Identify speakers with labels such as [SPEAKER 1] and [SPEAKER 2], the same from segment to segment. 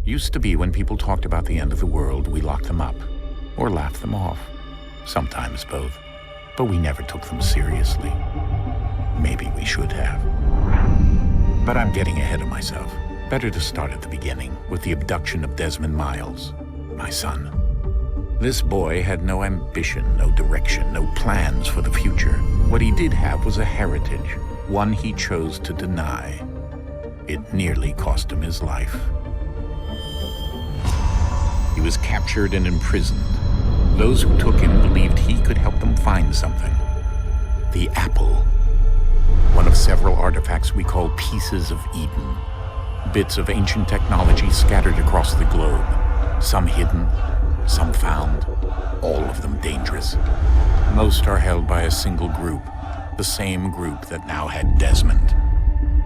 [SPEAKER 1] Used to be when people talked about the end of the world, we locked them up or laughed them off. Sometimes both. But we never took them seriously. Maybe we should have. But I'm getting ahead of myself. Better to start at the beginning with the abduction of Desmond Miles, my son. This boy had no ambition, no direction, no plans for the future. What he did have was a heritage, one he chose to deny. It nearly cost him his life. He was captured and imprisoned. Those who took him believed he could help them find something. The apple. One of several artifacts we call pieces of Eden. Bits of ancient technology scattered across the globe. Some hidden, some found, all of them dangerous. Most are held by a single group, the same group that now had Desmond.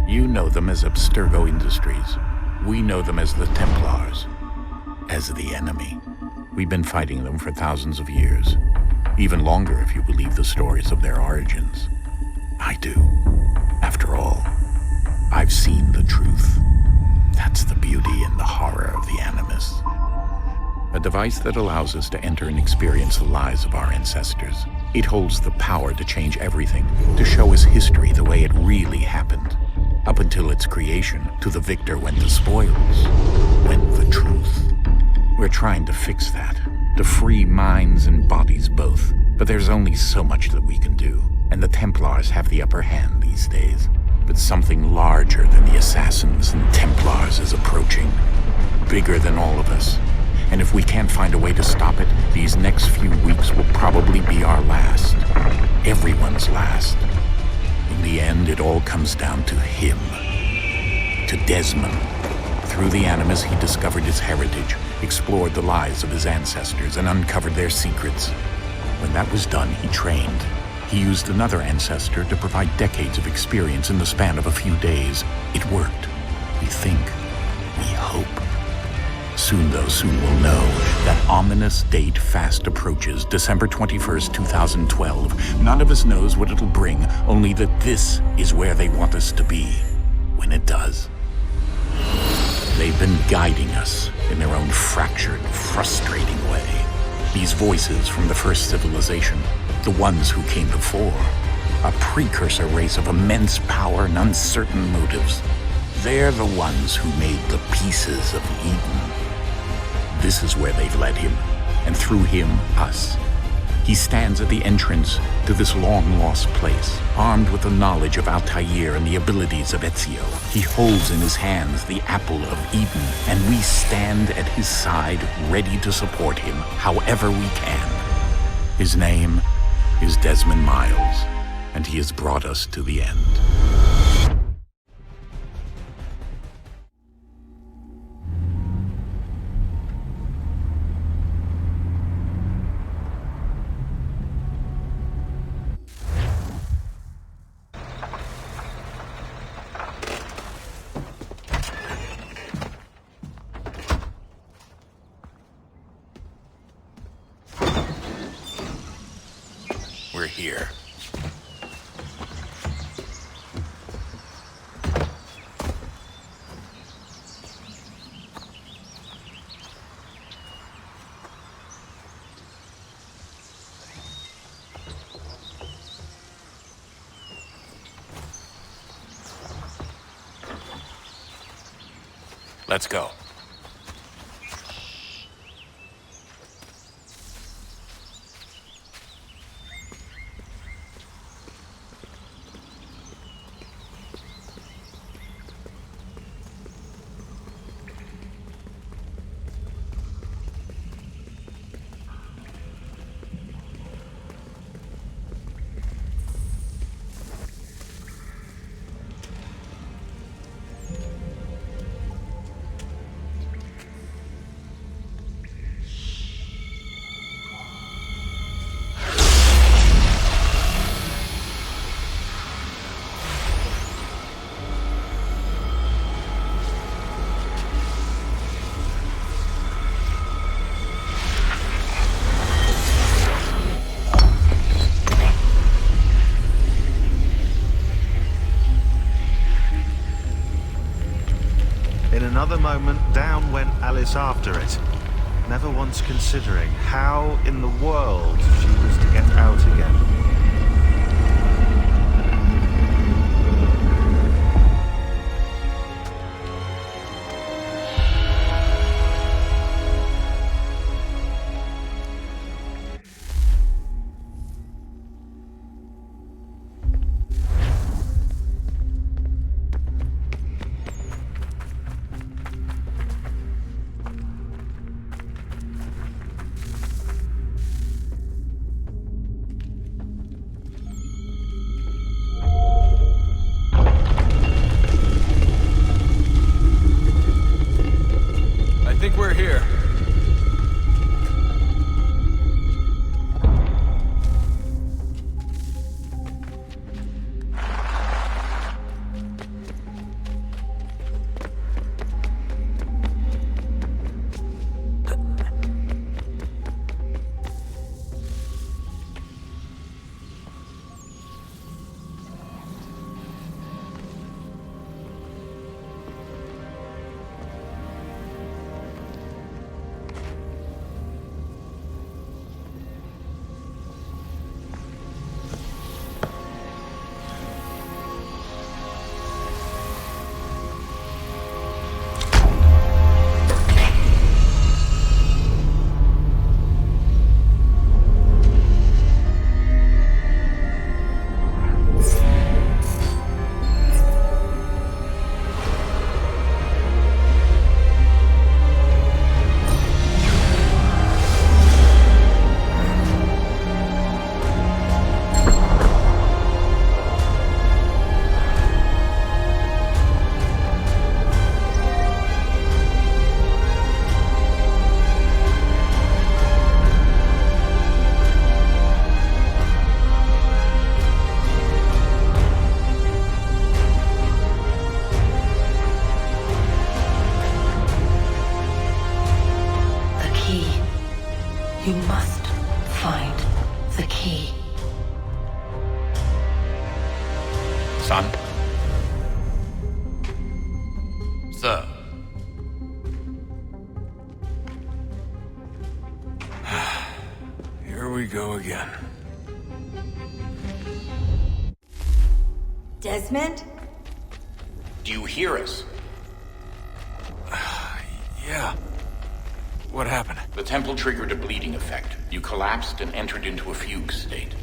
[SPEAKER 1] You know them as Abstergo Industries. We know them as the Templars, as the enemy. We've been fighting them for thousands of years, even longer if you believe the stories of their origins. I do. After all, I've seen the truth. That's the beauty and the horror of the Animus. A device that allows us to enter and experience the lives of our ancestors. It holds the power to change everything, to show us history the way it really happened. Up until its creation, to the victor went the spoils, went the truth. We're trying to fix that, to free minds and bodies both. But there's only so much that we can do, and the Templars have the upper hand these days. But something larger than the Assassins and Templars is approaching, bigger than all of us. And if we can't find a way to stop it, these next few weeks will probably be our last. Everyone's last. In the end, it all comes down to him. To Desmond. Through the Animus, he discovered his heritage, explored the lives of his ancestors, and uncovered their secrets. When that was done, he trained. He used another ancestor to provide decades of experience in the span of a few days. It worked. We think. We hope. Soon we'll know. That ominous date fast approaches, December 21st, 2012. None of us knows what it'll bring, only that this is where they want us to be when it does. They've been guiding us in their own fractured, frustrating way. These voices from the first civilization, the ones who came before, a precursor race of immense power and uncertain motives. They're the ones who made the pieces of Eden. This is where they've led him, and through him, us. He stands at the entrance to this long-lost place, armed with the knowledge of Altair and the abilities of Ezio. He holds in his hands the apple of Eden, and we stand at his side, ready to support him however we can. His name is Desmond Miles, and he has brought us to the end. We're here. Let's go.
[SPEAKER 2] In another moment, down went Alice after it, never once considering how in the world she was to get out again.
[SPEAKER 3] I think we're here.
[SPEAKER 4] You must find the key.
[SPEAKER 1] Son?
[SPEAKER 5] Sir.
[SPEAKER 3] Here we go again.
[SPEAKER 4] Desmond?
[SPEAKER 1] Do you hear us?
[SPEAKER 3] Yeah. What happened?
[SPEAKER 1] The temple triggered a bleeding effect. You collapsed and entered into a fugue state.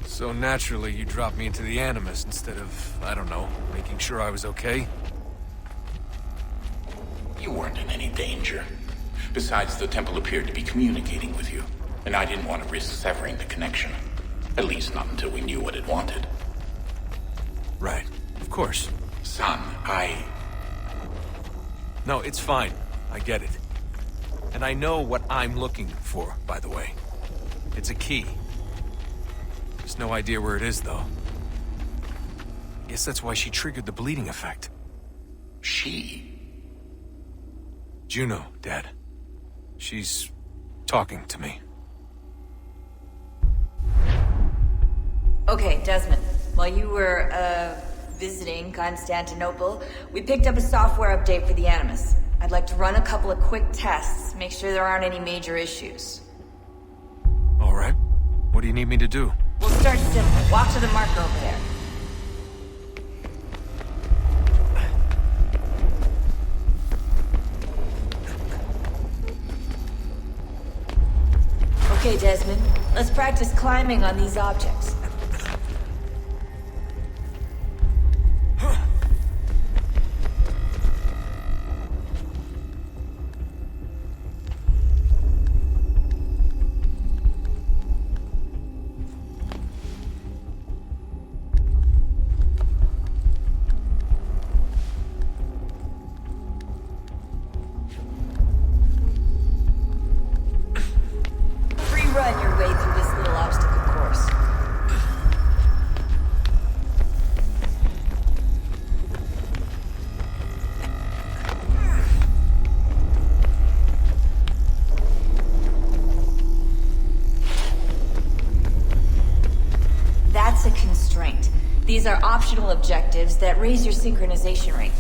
[SPEAKER 3] So naturally, you dropped me into the Animus instead of, I don't know, making sure I was okay?
[SPEAKER 1] You weren't in any danger. Besides, the temple appeared to be communicating with you, and I didn't want to risk severing the connection. At least not until we knew what it wanted.
[SPEAKER 3] Right. Of course.
[SPEAKER 1] Son,
[SPEAKER 3] No, it's fine. I get it. And I know what I'm looking for, by the way. It's a key. Just no idea where it is, though. Guess that's why she triggered the bleeding effect.
[SPEAKER 1] She?
[SPEAKER 3] Juno, Dad. She's talking to me.
[SPEAKER 4] Okay, Desmond. While you were, visiting Constantinople, we picked up a software update for the Animus. I'd like to run a couple of quick tests, make sure there aren't any major issues.
[SPEAKER 3] All right. What do you need me to do?
[SPEAKER 4] We'll start simple. Walk to the marker over there. Okay, Desmond. Let's practice climbing on these objects. Run your way through this little obstacle course. That's a constraint. These are optional objectives that raise your synchronization rate.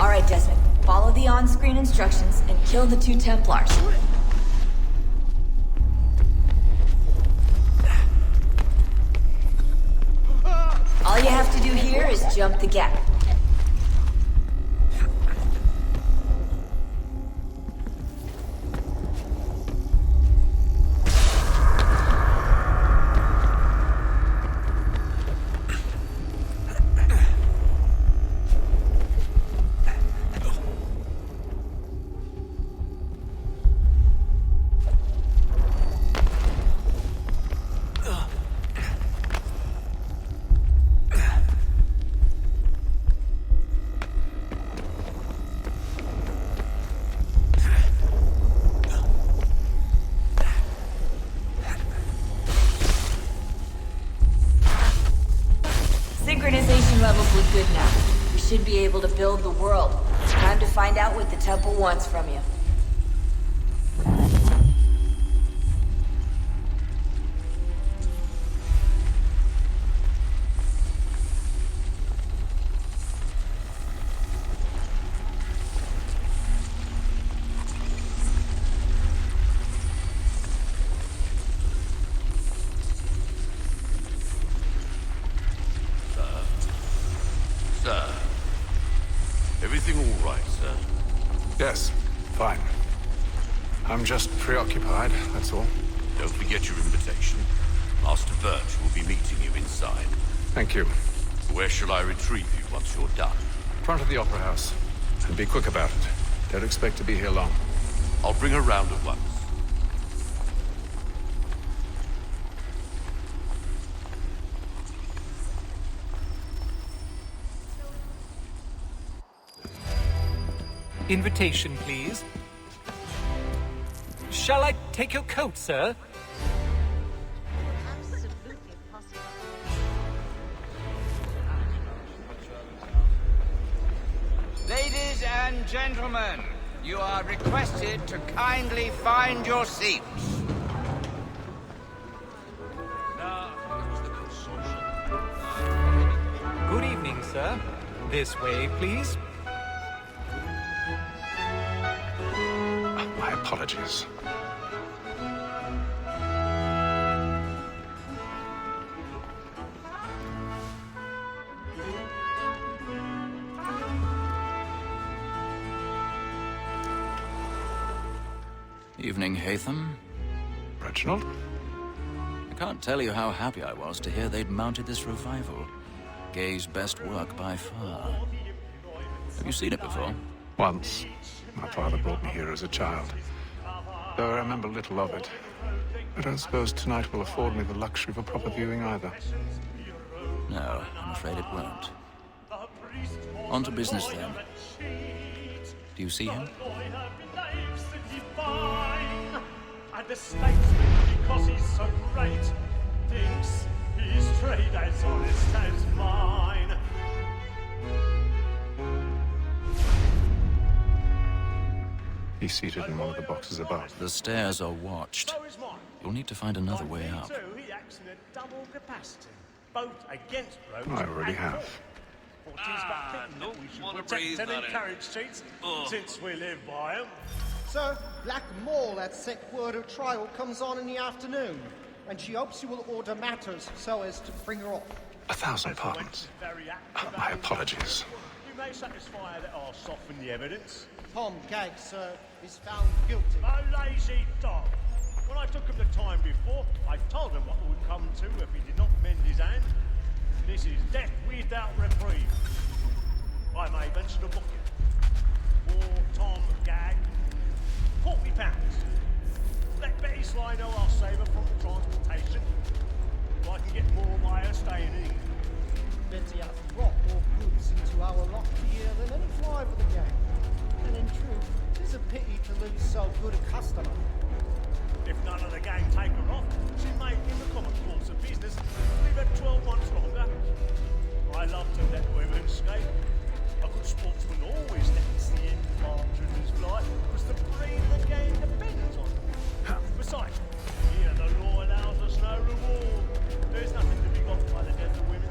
[SPEAKER 4] All right, Desmond. Follow the on-screen instructions and kill the 2 Templars. All you have to do here is jump the gap. Synchronization levels look good now. We should be able to build the world. Time to find out what the temple wants from you.
[SPEAKER 5] Sir. Everything all right, sir?
[SPEAKER 3] Yes, fine. I'm just preoccupied, that's all.
[SPEAKER 5] Don't forget your invitation. Master Birch will be meeting you inside.
[SPEAKER 3] Thank you.
[SPEAKER 5] Where shall I retrieve you once you're done?
[SPEAKER 3] Front of the Opera House. And be quick about it. Don't expect to be here long.
[SPEAKER 5] I'll bring her round at once.
[SPEAKER 6] Invitation, please. Shall I take your coat, sir?
[SPEAKER 7] Absolutely possible.
[SPEAKER 8] Ladies and gentlemen, you are requested to kindly find your seats.
[SPEAKER 6] Good evening, sir. This way, please.
[SPEAKER 3] My apologies.
[SPEAKER 9] Evening, Haytham.
[SPEAKER 3] Reginald?
[SPEAKER 9] I can't tell you how happy I was to hear they'd mounted this revival. Gay's best work by far. Have you seen it before?
[SPEAKER 3] Once. My father brought me here as a child. Though I remember little of it. I don't suppose tonight will afford me the luxury of a proper viewing either.
[SPEAKER 9] No, I'm afraid it won't. On to business then. Do you see him?
[SPEAKER 10] And the statesman, because he's so great, thinks his trade as honest as mine.
[SPEAKER 3] He's seated in one of the boxes above.
[SPEAKER 9] The stairs are watched.
[SPEAKER 10] So is mine.
[SPEAKER 9] You'll need to find another way up.
[SPEAKER 10] Too, he acts in a double capacity, both against roads
[SPEAKER 3] I already
[SPEAKER 10] and
[SPEAKER 3] have.
[SPEAKER 10] for. For 'tis but fitting that we should protect and encourage cheats, since we live by 'em.
[SPEAKER 11] Sir, Black Mall at Sick Word of Trial comes on in the afternoon, and she hopes you will order matters so as to bring her off.
[SPEAKER 3] 1,000 pardons. My apologies.
[SPEAKER 10] You may satisfy that I'll soften the evidence.
[SPEAKER 11] Tom Gag, sir, is found guilty.
[SPEAKER 10] A lazy dog. When I took him the time before, I told him what would come to if he did not mend his hand. This is death without reprieve. I may mention a booking. For Tom Gag, £40. Let Betty Sly know I'll save her from transportation. So I can get more by her staying in England.
[SPEAKER 11] Betty has brought more goods into our lot here than any fly for the gang. And in truth, 'tis a pity to lose so good a customer.
[SPEAKER 10] If none of the gang take her off, she may, in the common course of business, leave her 12 months longer. I love to let women escape. A good sportsman always lets the end partridge's fly, because the breed of the game depends on it. Besides, here the law allows us no reward. There's nothing to be got by the death of women,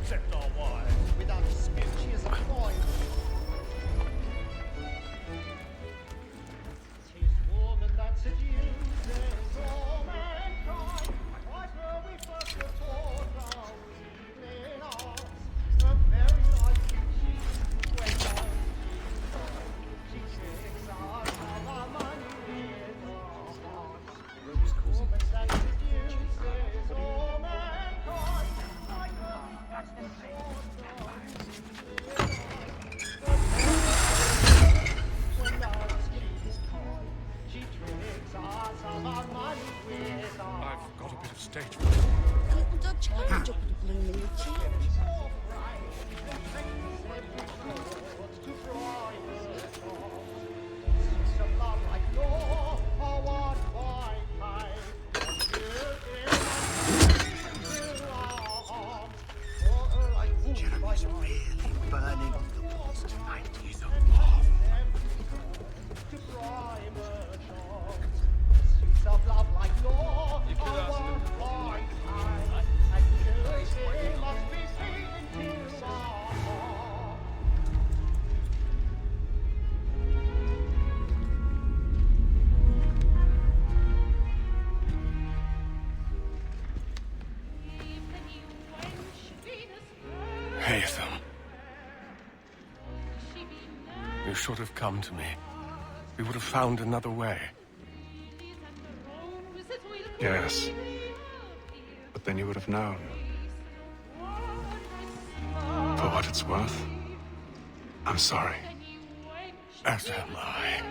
[SPEAKER 10] except our wives.
[SPEAKER 11] Without dispute,
[SPEAKER 7] You should have come to me. We would have found another way. Yes. But then you would have known. For what it's worth, I'm sorry. As am I.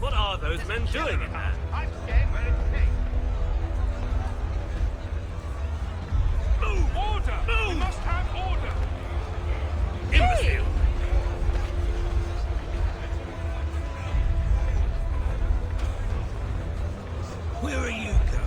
[SPEAKER 10] What are those men doing in there? Move! Order! Move! We must have order! Imbecile! Where are you going?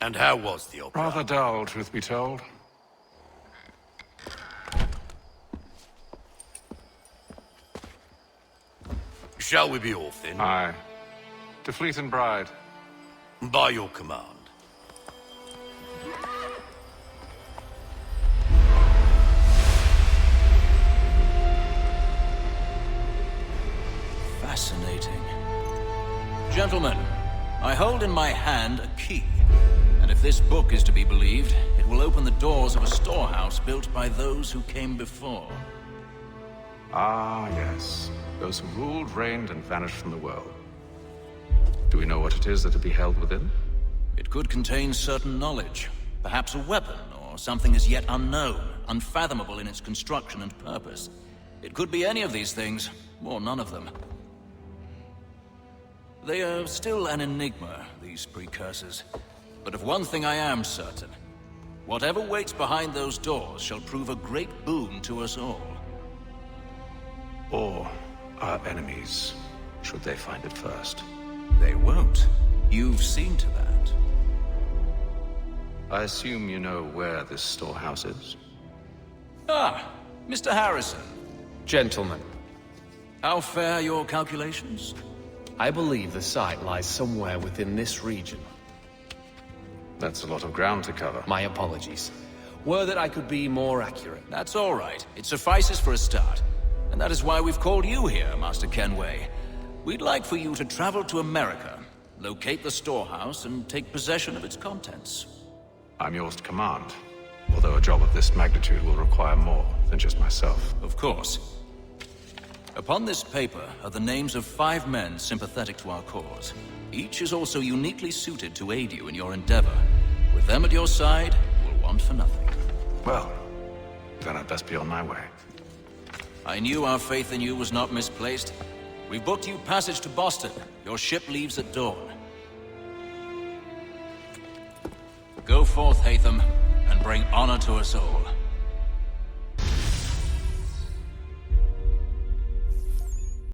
[SPEAKER 5] And how was the opera?
[SPEAKER 7] Rather dull, truth be told.
[SPEAKER 5] Shall we be off then?
[SPEAKER 7] Aye. To Fleet and Bride.
[SPEAKER 5] By your command.
[SPEAKER 9] Fascinating. Gentlemen, I hold in my hand a key. And if this book is to be believed, it will open the doors of a storehouse built by those who came before.
[SPEAKER 7] Ah, yes. Those who ruled, reigned, and vanished from the world. Do we know what it is that to be held within?
[SPEAKER 9] It could contain certain knowledge. Perhaps a weapon, or something as yet unknown, unfathomable in its construction and purpose. It could be any of these things, or none of them. They are still an enigma, these precursors. But of one thing I am certain. Whatever waits behind those doors shall prove a great boon to us all.
[SPEAKER 7] Or our enemies, should they find it first.
[SPEAKER 9] They won't. You've seen to that.
[SPEAKER 7] I assume you know where this storehouse is?
[SPEAKER 9] Ah, Mr. Harrison.
[SPEAKER 12] Gentlemen,
[SPEAKER 9] How fare your calculations?
[SPEAKER 12] I believe the site lies somewhere within this region.
[SPEAKER 7] That's a lot of ground to cover.
[SPEAKER 12] My apologies. Were that I could be more accurate.
[SPEAKER 9] That's all right. It suffices for a start. And that is why we've called you here, Master Kenway. We'd like for you to travel to America, locate the storehouse, and take possession of its contents.
[SPEAKER 7] I'm yours to command. Although a job of this magnitude will require more than just myself.
[SPEAKER 9] Of course. Upon this paper are the names of 5 men sympathetic to our cause. Each is also uniquely suited to aid you in your endeavor. With them at your side, we'll want for nothing.
[SPEAKER 7] Well, then I'd best be on my way.
[SPEAKER 9] I knew our faith in you was not misplaced. We've booked you passage to Boston. Your ship leaves at dawn. Go forth, Hatham, and bring honor to us all.